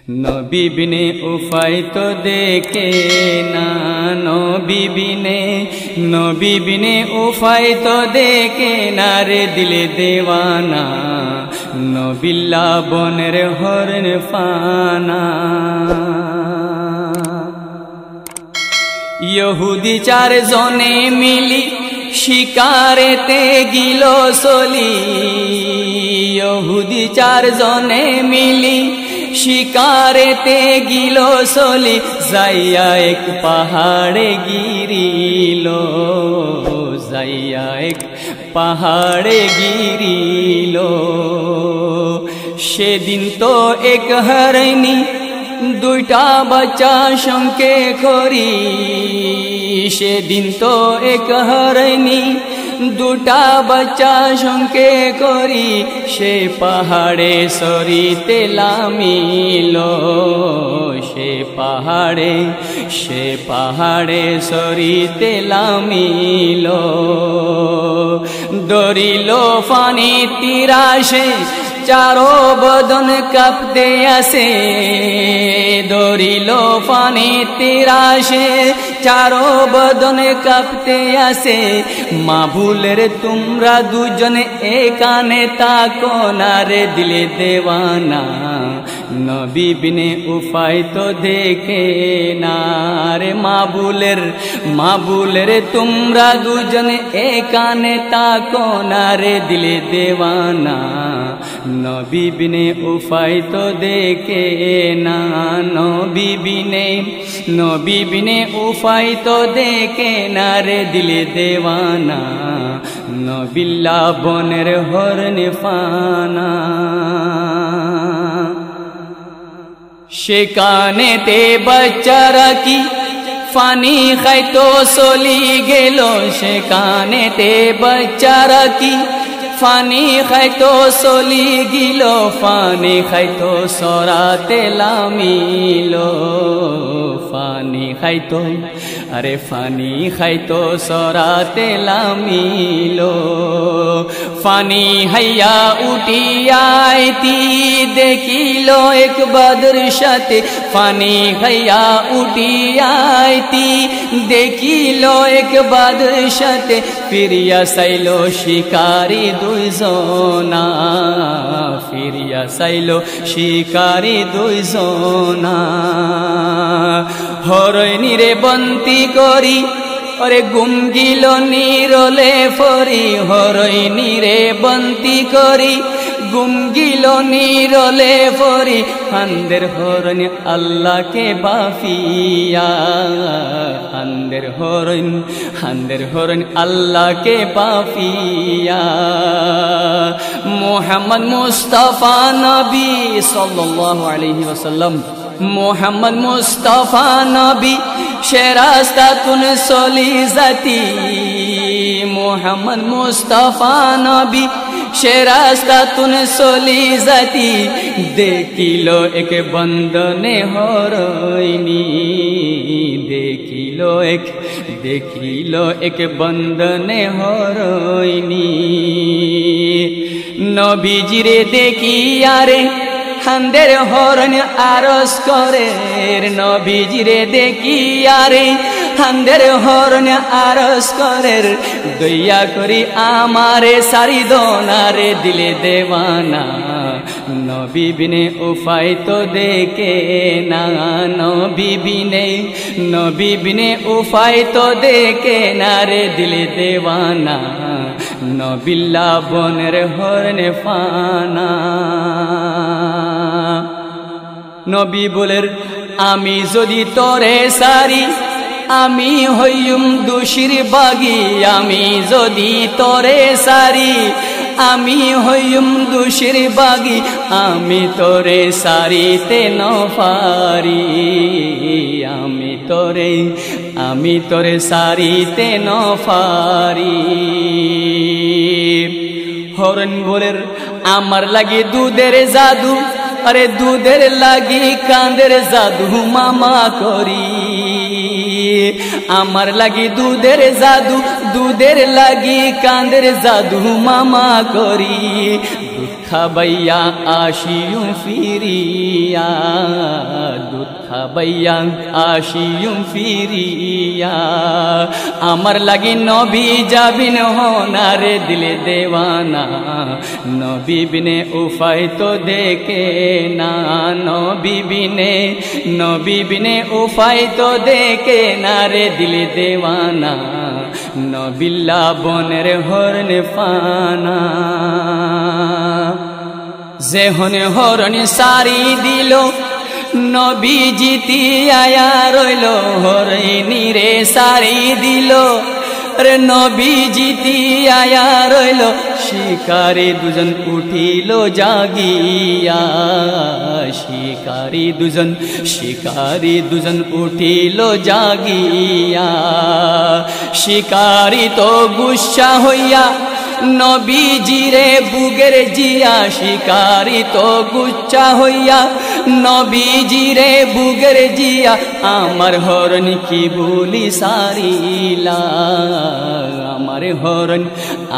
নবী বিনে উপায় তো দেখে না, নবী বিনে উপায় তো দেখে না রে দিলে দেওয়ানা, নবিল্লা বনের হরণ ফানা। ইহুদি 4 জনে মিলি শিকারেতে গিল চলি, ইহুদি 4 জনে মিলি শিকারেতে গিল চলি, যাইয়া এক পাহাড়ে গিরিল, যাইয়া এক পাহাড়ে গিরিল। সেদিন তো এক হরিণী 2টা বাচ্চা সঙ্গে করি, সেদিন তো এক হরিণী 2টা বাচ্চা সঙ্গে করি, সে পাহাড়ে সরিতে লামিল, সে পাহাড়ে সরিতে লামিল। দরিল ফানি তিরাশে 4 বদন কাঁপতে আসে, দরিল ফানি তিরাশে 4 বদন কাঁপতে আসে। মাবুলের তোমরা দুজনে একানে তাকো না রে দিলে দেওয়ানা, নবী বিনে উপায় তো দেখে না রে। মাবুলের তোমরা দুজনে একানে তাকো না রে দিলে দেওয়ানা, নবী বিনে উপায় তো দেখে না, নবী বিনে উপায় তো দেখে না রে দিলে দেওয়ানা, নবিল্লা বনের হরণ ফানা। সেখানেতে বাচ্চারা কি ফানি খাইতো চলি গেল, সেখানেতে বাচ্চারা কি ফানি খাইতো চলি গিল, ফানি খাইতো সরাতে লামিল, ফানি খাইতো ফানি খাইতো সরাতে লামিল। ফানি হাইয়া উঠিয়াইতি দেখিল এক বাদর সাথে, ফানি হাইয়া উঠিয়াইতি দেখিল এক বাদর সাথে, ফিরিয়া চাইল শিকারি 2 জনা, ফিরিয়া চাইল শিকারি 2 জনা। হরইনিরে বন্তি করি ওরে গুমগিল নিরলে ফরি, হরইনিরে বন্তি করি গুমগিল নিরলে ফরি, হান্দের হরণ আল্লাহকে বাফিয়া, হান্দের হরণ আল্লাহকে বাফিয়া। মোহাম্মদ মুস্তাফা নবী সাল্লাল্লাহু আলাইহি ওয়াসাল্লাম, মোহাম্মদ মুস্তাফা নবী সে রাস্তা তুন চলি জাতি, মোহাম্মদ মুস্তাফা নবী সে রাস্তা তুন চলি জাতি। দেখিল এক বন্দনে হরইনি, দেখিল এক বন্দনে হরইনি। নবীজিরে দেখিয়া রে হান্দের হরণ আরজ করে, নবীজিরে দেখিয়া রে হান্দের হরণ আরজ করে, দয়া করি আমারে সারি দোনা রে দিলে দেওয়ানা, নবী বিনে উপায় তো দেখে না, নবী বিনে উপায় তো দেখে না রে দিলে দেওয়ানা, নবিল্লা বনের হরণ ফানা। নবী বলের আমি যদি তরে সারি আমি হইম দোষীর বাগি, আমি যদি তরে সারি আমি হইম দোষীর বাগি, আমি তোরে সারিতে ন পারি, আমি তোরে সারিতে ন পারি। হরণ বলের আমার লাগে দুধের জাদু, আরে দুধের লাগি কাঁদের জাদু মামা করি, আমার লাগি দুধের জাদু, দুধের লাগি কাঁদের জাদু মামা করি। দুধ খাবাইয়া আসিয়ুম ফিরিয়া, দুধ খাবাইয়া আসিয়ুম ফিরিয়া। আমার লাগি নবী যাবিন হনারে দিলে দেওয়ানা, নবী বিনে উপায় তো দেখে না, নবী বিনে উপায় তো দেখে না রে দিলে দেওয়ানা, নবিল্লা বনের হরণ ফানা। যেহনে হরণ সারি দিল নবী জিতি আয়া রইল, হরিণী রে সারি দিল রে নবী জিতি আয়া রইল। শিকারী দুজন উঠিল জাগিয়া, শিকারী দুজন উঠিল জাগিয়া। শিকারী তো গুসা হইয়া নবীজিরে বুগের জিয়া, শিকারী তো গুচ্ছা হইয়া নবীজিরে বুগের জিয়া। আমার হরণ কি বলি সারিলা,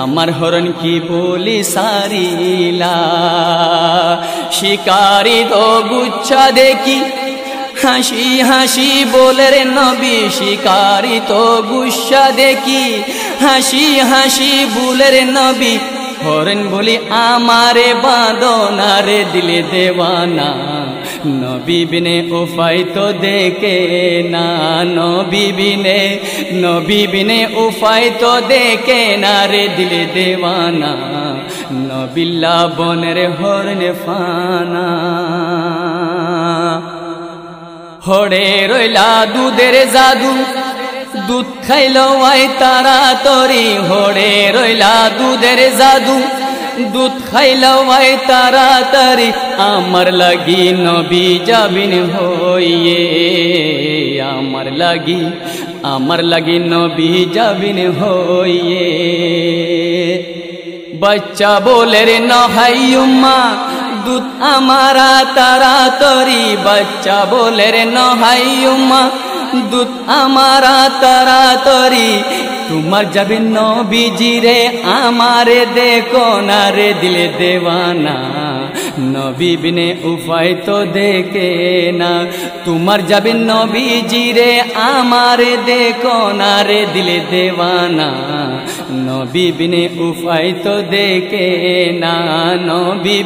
আমার হরণ কি বলি সারিলা। শিকারী তো গুচ্ছা দেখি হাসি হাসি বলে রে নবী, শিকারী তো গুসা দেখি হাসি হাসি বলে রে নবী। হরণ বলি আমারে বাঁধনা রে দিলে দেওয়ানা, নবী বিনে উপায় তো দেখে না, নবী বিনে উপায় তো দেখে না রে দিলে দেওয়ানা, নবিল্লা বনের হরণ ফানা। হরে রইলা দুধের জাদু, দুধ খাইল ওই তাড়াতাড়ি, হরে রইলা দুধের জাদু, দুধ খাইল ওই তাড়াতাড়ি। আমার লাগি নবী যাবিন হইয়ে, আমার লাগি নবী যাবিন হইয়ে। বাচ্চা বলে রে নহাইয়ুম্মা দুধ আমারা তাড়াতাড়ি, বাচ্চা বলে রে নহাইয়ুম্মা দুধ আমারা তাড়াতাড়ি। তোমার যাবে নবীজি রে আমারে দেখো না রে দিলে দেওয়ানা, নবী বিনে উপায় তো দেখে না। তোমার যাবে নবীজি রে আমারে দেখো না রে দিলে দেওয়ানা, নবী বিনে উপায় তো দেখে না, নবী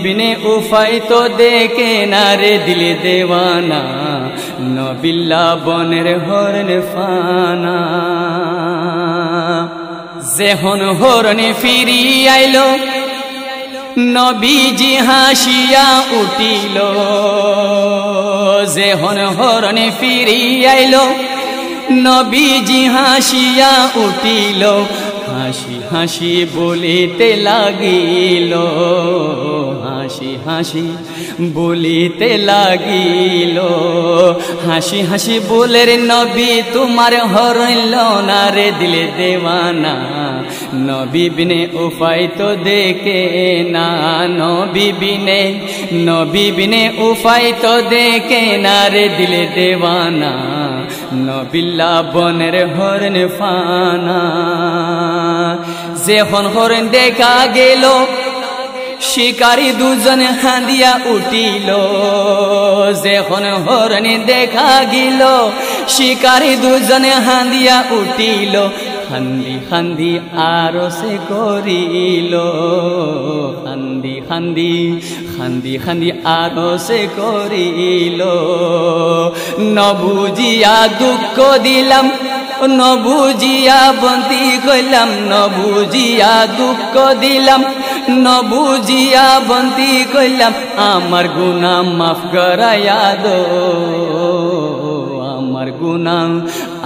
বিনে উপায় তো দেখে না রে দিলে দেওয়ানা, নবিল্লা বনের হরণ ফানা। যেহন হরণে ফিরি আইল নবীজি হাসিয়া উঠিল, যেহন হরণে ফিরি আইল নবীজি হাসিয়া উঠিল। হাসি হাসি বলিতে লাগিল, হাসি হাসি বলিতে লাগিল। হাসি হাসি বলে রে নবী তোমার হরইল না রে দিলে দেওয়ানা, নবী বিনে উপায় তো দেখে না, নবী বিনে উপায় তো দেখে না রে দিলে দেওয়ানা, নবিল্লা বনের হরণ ফানা। যেখন হরণ দেখা গেল শিকারী দুজন হাঁদিয়া উঠিল, যেখন হরণ দেখা গেল শিকারী দুজন হাঁদিয়া উঠিল। হান্দি হান্দি আরো সে করিল, হান্দি হান্দি হান্দি হান্দি আরো সে করিল। নবুজিয়া দুঃখ দিলাম, নবুজিয়া বন্দি কইলাম, নবুজিয়া দুঃখ দিলাম, নবুজিয়া বন্দি কইলাম। আমার গুনাহ মাফ করায়া দো,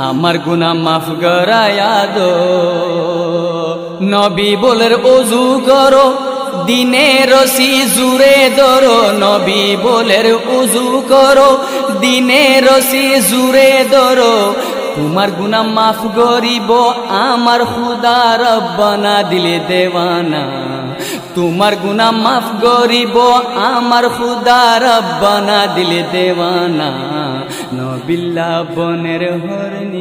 আমার গুনাহ মাফ করায়া দো। নবী বলের ওযু করো দিনে রসি জুড়ে ধরো, নবী বলের ওযু করো দিনে রসি জুড়ে ধরো। তোমার গুনাহ মাফ করিব আমার খুদা রব্বানা দিলে দেওয়ানা, তোমার গুনাহ মাফ করিব আমার খুদা রব্বানা দিলে দেওয়ানা, নবিল্লা বনের হরণ।